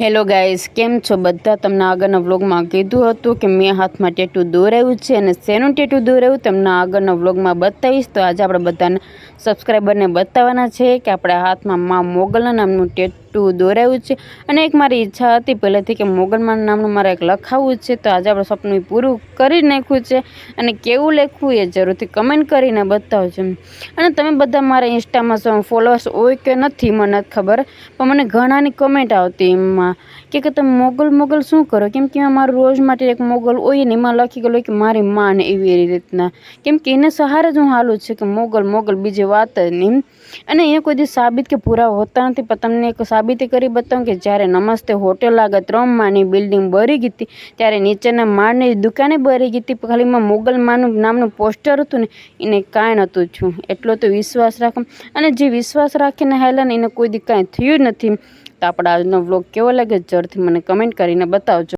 Hello guys, કેમ છો બધા? તમને આગળના વ્લોગમાં કીધું હતું કે મેં હાથમાં ટેટુ દોરાવ્યું છે અને શેનું ટેટુ દોરાવ્યું તમને આગળના વ્લોગમાં બતાવીશ. તો આજે આપણે બધાને સબસ્ક્રાઈબરને બતાવવાના છે કે આપણે હાથમાં મા મોગલના નામનું ટેટુ દોરાવ્યું છે. અને એક મારી ઈચ્છા હતી પહેલેથી કે મોગલમાં નામનું મારે એક લખાવવું છે. તો આજે આપણે સપનું પૂરું કરી નાખ્યું છે. અને કેવું લખવું એ જરૂરથી કમેન્ટ કરીને બતાવજો. અને તમે બધા મારા ઇન્સ્ટામાં ફોલોઅર્સ હોય કે નથી મને નથી ખબર, પણ મને ઘણાની કમેન્ટ આવતી એમાં કે તમે મોગલ શું કરો, કેમ કે મારું રોજ માટે એક મોગલ હોય ને એમાં લખી ગયેલું કે મારી માં ને એવી રીતના, કેમ કે એને સહારે જ હું હાલું છે કે મોગલ બીજી વાત જ નહીં. અને એ કોઈ દિવસ સાબિત કે પૂરા હોતા નથી, પણ તમને એક સાબિતી કરી બતાવું કે જ્યારે નમસ્તે હોટેલ આગળ 3 માળની બિલ્ડિંગ બળી ગઈ હતી ત્યારે નીચેના માળની દુકાને બળી ગઈ હતી, ખાલીમાં મોગલ માનું નામનું પોસ્ટર હતું ને એને કાંઈ નહોતું છું. એટલો તો વિશ્વાસ રાખો, અને જે વિશ્વાસ રાખીને હાલ્યા ને એને કોઈ દી કાંઈ થયું જ નથી. તો આપણા આજનો વ્લોગ કેવો લાગે જરૂરથી મને કમેન્ટ કરીને બતાવજો.